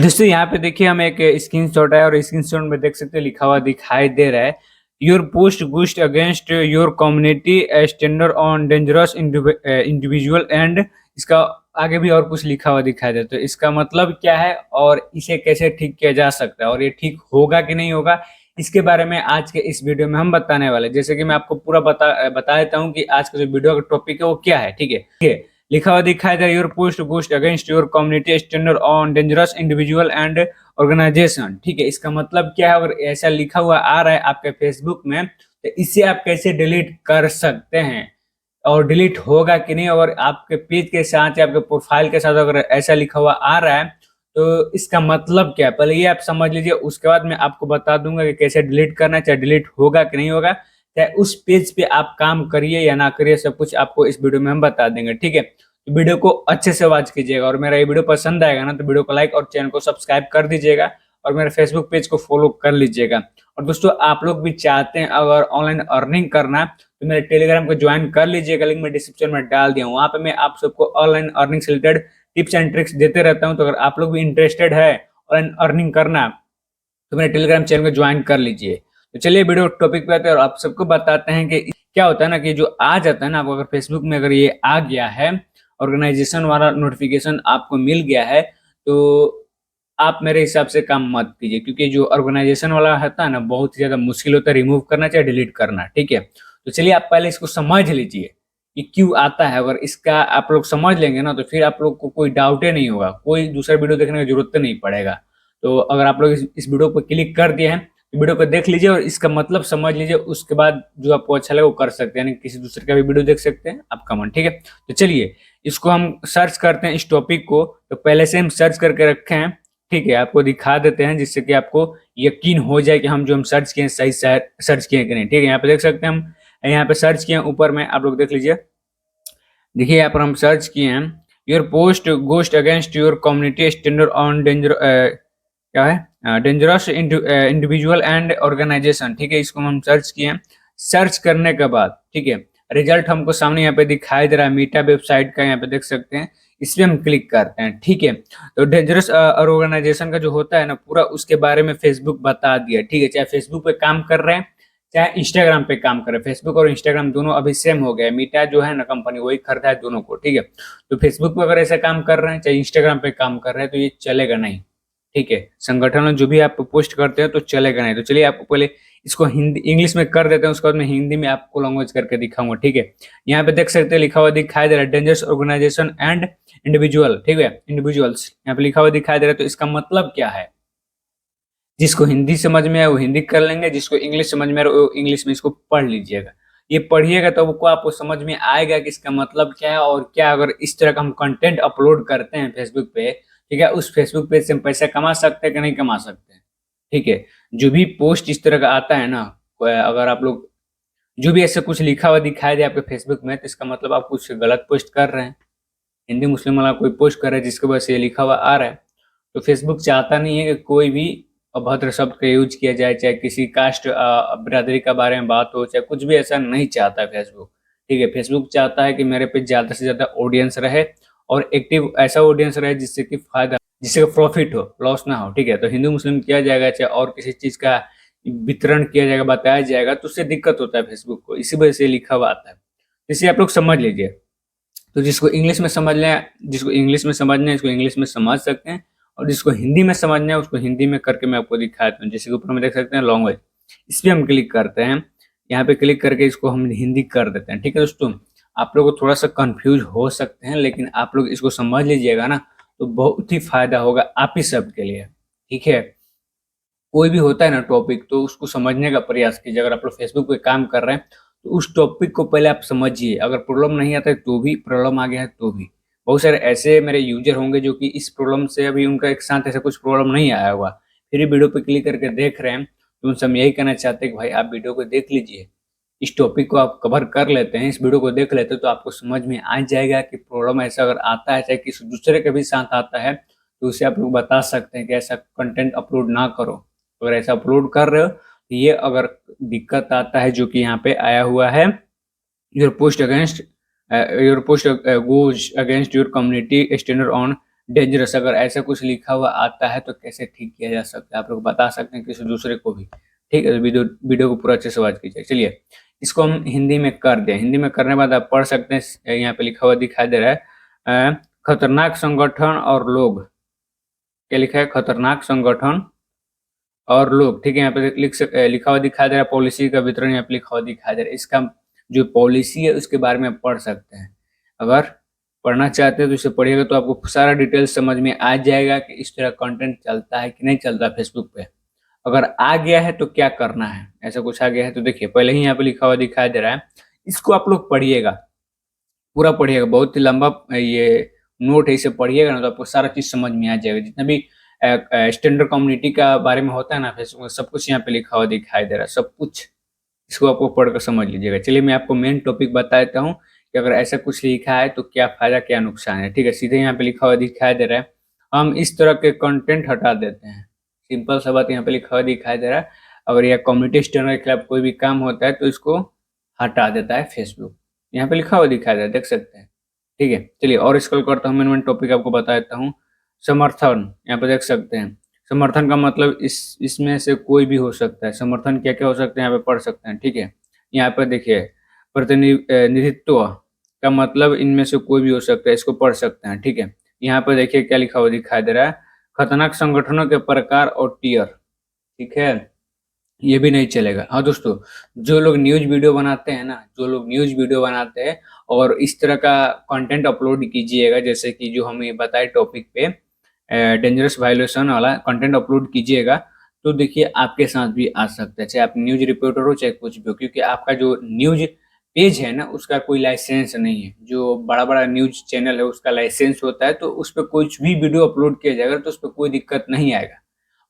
दोस्तों यहाँ पे देखिए हम एक स्क्रीनशॉट है और स्क्रीनशॉट में देख सकते हैं लिखा हुआ दिखाई दे रहा है। Your post goes against your community standard on dangerous individual and इसका आगे भी और कुछ लिखा हुआ दिखाई देता है। तो इसका मतलब क्या है और इसे कैसे ठीक किया जा सकता है और ये ठीक होगा कि नहीं होगा, इसके बारे में आज के इस वीडियो में हम बताने वाले हैं। जैसे कि मैं आपको पूरा बता देता हूँ कि आज का जो वीडियो का टॉपिक है वो क्या है। ठीक है, लिखा हुआ दिखाई दे your post goes against your community standard on dangerous individual and organisation. ठीक है, इसका मतलब क्या है? अगर ऐसा लिखा हुआ आ रहा है आपके फेसबुक में तो इसे आप कैसे डिलीट कर सकते हैं और डिलीट होगा कि नहीं, और आपके पेज के साथ या आपके प्रोफाइल के साथ अगर ऐसा लिखा हुआ आ रहा है तो इसका मतलब क्या है, पहले ये आप समझ लीजिए। उसके बाद मैं आपको बता दूंगा कि कैसे डिलीट करना है, चाहे डिलीट होगा कि नहीं होगा, चाहे उस पेज पे आप काम करिए या ना करिए, सब कुछ आपको इस वीडियो में हम बता देंगे। ठीक है, तो वीडियो को अच्छे से वॉच कीजिएगा और मेरा ये वीडियो पसंद आएगा ना तो वीडियो को लाइक और चैनल को सब्सक्राइब कर दीजिएगा और मेरे फेसबुक पेज को फॉलो कर लीजिएगा। और दोस्तों आप लोग भी चाहते हैं अगर ऑनलाइन अर्निंग करना तो मेरे टेलीग्राम को ज्वाइन कर लीजिएगा, लिंक मैं डिस्क्रिप्शन में डाल दिया हूँ। वहाँ पे मैं आप सबको ऑनलाइन अर्निंग से रिलेटेड टिप्स एंड ट्रिक्स देते रहता हूँ। तो अगर आप लोग भी इंटरेस्टेड है ऑनलाइन अर्निंग करना तो मेरे टेलीग्राम चैनल को ज्वाइन कर लीजिए। तो चलिए वीडियो टॉपिक पे आते हैं और आप सबको बताते हैं कि क्या होता है ना कि जो आ जाता है ना, आपको अगर फेसबुक में अगर ये आ गया है ऑर्गेनाइजेशन वाला नोटिफिकेशन आपको मिल गया है तो आप मेरे हिसाब से काम मत कीजिए, क्योंकि जो ऑर्गेनाइजेशन वाला होता है ना बहुत ही ज्यादा मुश्किल होता है रिमूव करना चाहे डिलीट करना। ठीक है, तो चलिए आप पहले इसको समझ लीजिए कि क्यों आता है। अगर इसका आप लोग समझ लेंगे ना तो फिर आप लोग को कोई डाउट ही नहीं होगा, कोई दूसरा वीडियो देखने की जरूरत नहीं पड़ेगा। तो अगर आप लोग इस वीडियो पर क्लिक कर दिए हैं तो वीडियो को देख लीजिए और इसका मतलब समझ लीजिए। उसके बाद जो आपको अच्छा लगे वो कर सकते हैं, यानी किसी दूसरे का भी वीडियो देख सकते हैं आपका मन। ठीक है, तो चलिए इसको हम सर्च करते हैं इस टॉपिक को। तो पहले से हम सर्च करके रखे हैं, ठीक है, आपको दिखा देते हैं जिससे कि आपको यकीन हो जाए कि हम सर्च किए सही सर्च किए कि नहीं। ठीक है, यहाँ पे देख सकते हैं हम यहाँ पे सर्च किए ऊपर में, आप लोग देख लीजिए। देखिए यहाँ पर हम सर्च किए हैं your post goes against your community standard on danger क्या है डेंजरस इंडिविजुअल एंड ऑर्गेनाइजेशन। ठीक है, इसको हम सर्च किए। सर्च करने के बाद ठीक है रिजल्ट हमको सामने यहाँ पे दिखाई दे रहा है, मीटा वेबसाइट का, यहाँ पे देख सकते हैं। इस पे हम क्लिक करते हैं। ठीक है, तो डेंजरस ऑर्गेनाइजेशन का जो होता है ना पूरा उसके बारे में फेसबुक बता दिया। ठीक है, चाहे फेसबुक पे काम कर रहे हैं चाहे इंस्टाग्राम पे काम कर रहे हैं, फेसबुक और इंस्टाग्राम दोनों अभी सेम हो गया। मीटा जो है ना कंपनी वही खरीदा है दोनों को। ठीक है, तो फेसबुक पे अगर ऐसा काम कर रहे हैं चाहे इंस्टाग्राम पे काम कर रहे हैं तो ये चलेगा नहीं। ठीक है, संगठन में जो भी आप पोस्ट करते हैं तो चलेगा नहीं। तो चलिए आपको पहले इसको हिंदी इंग्लिश में कर देते हैं, उसके बाद मैं हिंदी में आपको लैंग्वेज करके दिखाऊंगा। ठीक है, यहाँ पे देख सकते हैं लिखा हुआ दिखाई दे रहा है डेंजरस ऑर्गेनाइजेशन एंड इंडिविजुअल। ठीक है, इंडिविजुअल्स यहाँ पे लिखा हुआ दिखाई दे रहा है। तो इसका मतलब क्या है? जिसको हिंदी समझ में आए वो हिंदी कर लेंगे, जिसको इंग्लिश समझ में आए वो इंग्लिश में इसको पढ़ लीजिएगा। ये पढ़िएगा तो आपको समझ में आएगा कि इसका मतलब क्या है और क्या अगर इस तरह का हम कंटेंट अपलोड करते हैं फेसबुक पे, ठीक है, उस फेसबुक पेज से हम पैसा कमा सकते हैं कि नहीं कमा सकते हैं। ठीक है, जो भी पोस्ट इस तरह का आता है ना, अगर आप लोग जो भी ऐसे कुछ लिखा हुआ दिखाई दे आपके फेसबुक में तो इसका मतलब आप कुछ गलत पोस्ट कर रहे हैं। हिंदी मुस्लिम वाला कोई पोस्ट कर रहा है जिसके वजह से ये लिखा हुआ आ रहा है। तो फेसबुक चाहता नहीं है कि कोई भी अभद्र शब्द का यूज किया जाए, चाहे किसी कास्ट बिरादरी का बारे में बात हो, चाहे कुछ भी, ऐसा नहीं चाहता है फेसबुक। ठीक है, फेसबुक चाहता है कि मेरे पे ज्यादा से ज्यादा ऑडियंस रहे और एक्टिव ऐसा ऑडियंस रहे जिससे कि फायदा, जिससे प्रॉफिट हो, लॉस ना हो। ठीक है, तो हिंदू मुस्लिम किया जाएगा चाहे और किसी चीज का वितरण किया जाएगा, बताया जाएगा तो उससे दिक्कत होता है फेसबुक को, इसी वजह से लिखा हुआ आता है। इसे आप लोग समझ लीजिए। तो जिसको इंग्लिश में समझना है इसको इंग्लिश में समझ सकते हैं और जिसको हिंदी में समझना है उसको हिंदी में करके मैं आपको दिखाता हूँ। जैसे कि ऊपर में देख सकते हैं लैंग्वेज, इस पर हम क्लिक करते हैं। यहाँ पे क्लिक करके इसको हम हिंदी कर देते हैं। ठीक है दोस्तों, आप लोग को थोड़ा सा कंफ्यूज हो सकते हैं लेकिन आप लोग इसको समझ लीजिएगा ना तो बहुत ही फायदा होगा आप ही सबके लिए। ठीक है, कोई भी होता है ना टॉपिक तो उसको समझने का प्रयास कीजिए। अगर आप लोग फेसबुक पे काम कर रहे हैं तो उस टॉपिक को पहले आप समझिए। अगर प्रॉब्लम नहीं आता है तो भी, प्रॉब्लम आ गया है तो भी, बहुत सारे ऐसे मेरे यूजर होंगे जो कि इस प्रॉब्लम से अभी उनका एक साथ ऐसा कुछ प्रॉब्लम नहीं आया हुआ, फिर वीडियो पे क्लिक करके देख रहे हैं। तो उनसे हम यही कहना चाहते हैं कि भाई आप वीडियो को देख लीजिए, इस टॉपिक को आप कवर कर लेते हैं, इस वीडियो को देख लेते हैं तो आपको समझ में आ जाएगा कि प्रॉब्लम ऐसा अगर आता है चाहे किसी दूसरे के भी साथ आता है तो उसे आप लोग बता सकते हैं कि ऐसा कंटेंट अपलोड ना करो। अगर ऐसा अपलोड कर रहे हो तो ये अगर दिक्कत आता है जो कि यहाँ पे आया हुआ है, your post against your post goes against your community standard on dangerous, अगर ऐसा कुछ लिखा हुआ आता है तो कैसे ठीक किया जा सकता है, आप लोग बता सकते हैं किसी दूसरे को भी। ठीक है, तो वीडियो वीडियो को पूरा अच्छे से वॉच कीजिए। चलिए इसको हम हिंदी में कर दें। हिंदी में करने के बाद आप पढ़ सकते हैं, यहाँ पे लिखा हुआ दिखाई दे रहा है खतरनाक संगठन और लोग। क्या लिखा है? खतरनाक संगठन और लोग। ठीक है, यहाँ पे लिखा हुआ दिखाई दे रहा है पॉलिसी का वितरण, यहाँ पे लिखा हुआ दिखाई दे रहा है। इसका जो पॉलिसी है उसके बारे में पढ़ सकते हैं। अगर पढ़ना चाहते हैं तो इसे पढ़िएगा तो आपको सारा डिटेल्स समझ में आ जाएगा कि इस तरह कंटेंट चलता है कि नहीं चलता फेसबुक पे। अगर आ गया है तो क्या करना है, ऐसा कुछ आ गया है तो देखिए पहले ही यहाँ पे लिखा हुआ दिखाई दे रहा है, इसको आप लोग पढ़िएगा, पूरा पढ़िएगा। बहुत ही लंबा ये नोट है, इसे पढ़िएगा ना तो आपको सारा चीज समझ में आ जाएगा। जितना भी स्टैंडर्ड कम्युनिटी का बारे में होता है ना फेसबुक में, सब कुछ यहाँ पे लिखा हुआ दिखाई दे रहा है, सब कुछ। इसको आपको पढ़कर समझ लीजिएगा। चलिए मैं आपको मेन टॉपिक बता देता हूँ कि अगर ऐसा कुछ लिखा है तो क्या फायदा क्या नुकसान है। ठीक है, सीधे यहाँ पे लिखा हुआ दिखाई दे रहा है, हम इस तरह के कंटेंट हटा देते हैं। सिंपल सा बात यहाँ पे लिखा हुआ दिखाई दे रहा है। अगर यह कम्युनिटी स्टैंडर्ड के खिलाफ कोई भी काम होता है तो इसको हटा देता है फेसबुक। यहाँ पे लिखा हुआ दिखाई दे रहा है, देख सकते हैं। ठीक है, चलिए और स्क्रॉल करता हूँ, मेन टॉपिक आपको बता देता हूँ। समर्थन, यहाँ पे देख सकते हैं। समर्थन का मतलब इसमें से कोई भी हो सकता है। समर्थन क्या क्या हो सकते हैं यहाँ पे पढ़ सकते हैं। ठीक है, यहाँ पर देखिए प्रतिनिधित्व का मतलब इनमें से कोई भी हो सकता है, इसको पढ़ सकते हैं। ठीक है, यहाँ पर देखिए क्या लिखा हुआ दिखाई दे रहा है, खतरनाक संगठनों के प्रकार और टियर। ठीक है, ये भी नहीं चलेगा। हाँ दोस्तों, जो लोग न्यूज वीडियो बनाते हैं ना, जो लोग न्यूज वीडियो बनाते हैं और इस तरह का कंटेंट अपलोड कीजिएगा, जैसे कि जो हमें बताए टॉपिक पे डेंजरस वायलेशन वाला कंटेंट अपलोड कीजिएगा, तो देखिए आपके साथ भी आ सकता है, चाहे आप न्यूज रिपोर्टर हो चाहे कुछ भी हो, क्योंकि आपका जो न्यूज पेज है ना उसका कोई लाइसेंस नहीं है। जो बड़ा बड़ा न्यूज चैनल है उसका लाइसेंस होता है, तो उस पर कुछ भी वीडियो अपलोड किया जाएगा तो उस पर कोई दिक्कत नहीं आएगा।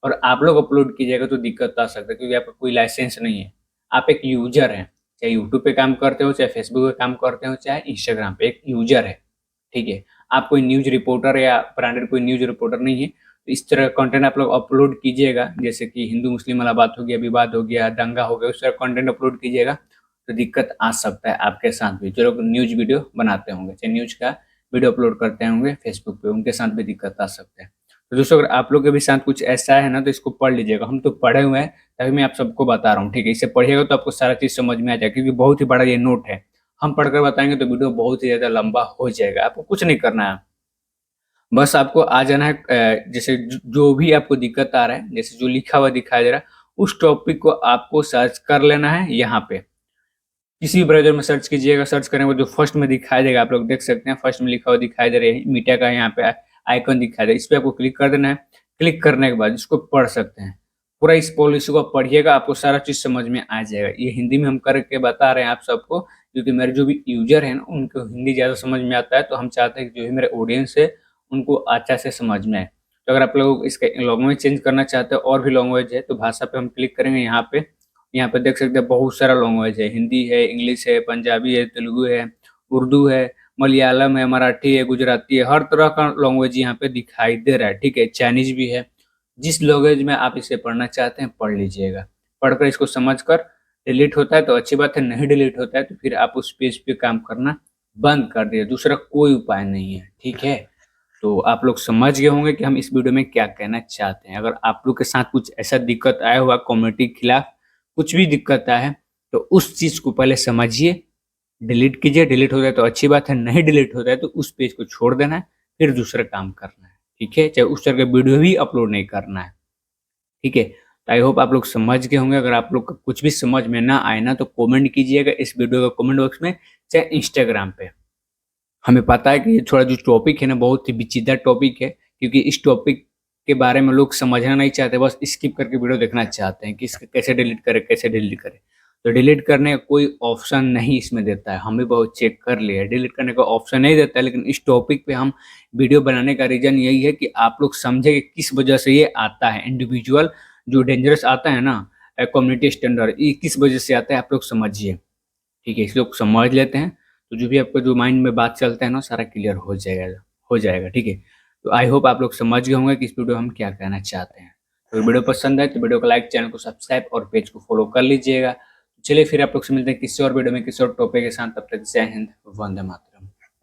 और आप लोग अपलोड कीजिएगा तो दिक्कत आ सकता है, क्योंकि आपका कोई लाइसेंस नहीं है। आप एक यूजर हैं, चाहे यूट्यूब पे काम करते हो, चाहे फेसबुक पे काम करते हो, चाहे इंस्टाग्राम पे, एक यूजर है। ठीक है, आप कोई न्यूज रिपोर्टर या ब्रांडेड कोई न्यूज रिपोर्टर नहीं है। तो इस तरह कंटेंट आप लोग अपलोड कीजिएगा, जैसे कि हिंदू मुस्लिम वाला बात हो गया, विवाद हो गया, दंगा हो गया, उस तरह कंटेंट अपलोड कीजिएगा तो दिक्कत आ सकता है आपके साथ भी। जो लोग न्यूज वीडियो बनाते होंगे, चाहे न्यूज का वीडियो अपलोड करते होंगे फेसबुक पे, उनके साथ भी दिक्कत आ सकता है। तो दोस्तों अगर आप लोग के भी साथ कुछ ऐसा है ना तो इसको पढ़ लीजिएगा। हम तो पढ़े हुए हैं, तभी मैं आप सबको बता रहा हूँ। ठीक है, इसे पढ़िएगा तो आपको सारा चीज समझ में आ जाएगा, क्योंकि बहुत ही बड़ा ये नोट है। हम पढ़कर बताएंगे तो वीडियो बहुत ही ज्यादा लंबा हो जाएगा। आपको कुछ नहीं करना है, बस आपको आ जाना है। जैसे जो भी आपको दिक्कत आ रहा है, जैसे जो लिखा हुआ दिखाई दे रहा है, उस टॉपिक को आपको सर्च कर लेना है। यहाँ पे किसी भी ब्राउजर में सर्च कीजिएगा, सर्च करने के बाद जो फर्स्ट में दिखाई देगा, आप लोग देख सकते हैं फर्स्ट में लिखा हुआ दिखाई दे रहा है मीडिया का, यहाँ पे आइकन दिखाई दे रहा है, इस पर आपको क्लिक कर देना है। क्लिक करने के बाद इसको पढ़ सकते हैं, पूरा इस पॉलिसी को पढ़िएगा, आपको सारा चीज समझ में आ जाएगा। ये हिंदी में हम करके बता रहे हैं आप सबको, क्योंकि मेरे जो भी यूजर है ना उनको हिंदी ज्यादा समझ में आता है, तो हम चाहते हैं कि जो भी मेरे ऑडियंस है उनको अच्छा से समझ में आए। तो अगर आप लोग इसका लैंग्वेज चेंज करना चाहते हैं, और भी लैंग्वेज है, तो भाषा पे हम क्लिक करेंगे। यहाँ पे देख सकते हैं बहुत सारा लैंग्वेज है, हिंदी है, इंग्लिश है, पंजाबी है, तेलुगु है, उर्दू है, मलयालम है, मराठी है, गुजराती है, हर तरह का लैंग्वेज यहाँ पे दिखाई दे रहा है। ठीक है, चाइनीज भी है। जिस लैंग्वेज में आप इसे पढ़ना चाहते हैं पढ़ लीजिएगा। पढ़कर इसको समझकर डिलीट होता है तो अच्छी बात है, नहीं डिलीट होता है तो फिर आप उस पेज पे काम करना बंद कर दिए, दूसरा कोई उपाय नहीं है। ठीक है, तो आप लोग समझ गए होंगे कि हम इस वीडियो में क्या कहना चाहते हैं। अगर आप लोग के साथ कुछ ऐसा दिक्कत आया हुआ कम्युनिटी के खिलाफ, कुछ भी दिक्कत आया है, तो उस चीज को पहले समझिए, डिलीट कीजिए। डिलीट हो जाए तो अच्छी बात है, नहीं डिलीट होता है तो उस पेज को छोड़ देना है, फिर दूसरा काम करना है। ठीक है, चाहे उस तरह का वीडियो भी अपलोड नहीं करना है। ठीक है, तो आई होप आप लोग समझ गए होंगे। अगर आप लोग का कुछ भी समझ में ना आए ना तो कमेंट कीजिएगा इस वीडियो का कमेंट बॉक्स में, चाहे इंस्टाग्राम पे। हमें पता है कि ये थोड़ा जो टॉपिक है ना बहुत ही पेचीदा टॉपिक है, क्योंकि इस टॉपिक के बारे में लोग समझना नहीं चाहते, बस स्किप करके वीडियो देखना चाहते हैं कि इसको कैसे डिलीट करें, कैसे डिलीट करें। तो डिलीट करने का कोई ऑप्शन नहीं इसमें देता है, हम भी बहुत चेक कर लिए, डिलीट करने का ऑप्शन नहीं देता है। लेकिन इस टॉपिक पे हम वीडियो बनाने का रीजन यही है कि आप लोग समझे कि किस वजह से ये आता है, इंडिविजुअल जो डेंजरस आता है ना, कम्युनिटी स्टैंडर्ड, ये किस वजह से आता है आप लोग समझिए। ठीक है, इस लोग समझ लेते हैं तो जो भी आपका जो माइंड में बात चलता है ना सारा क्लियर हो जाएगा। ठीक है, तो आई होप आप लोग समझ गए होंगे कि इस वीडियो हम क्या कहना चाहते हैं। तो वीडियो पसंद आए तो वीडियो को लाइक, चैनल को सब्सक्राइब और पेज को फॉलो कर लीजिएगा। चलिए फिर आप लोग से मिलते हैं किसी और वीडियो में किसी और टॉपिक के साथ, तब तक जय हिंद, वंदे मातरम।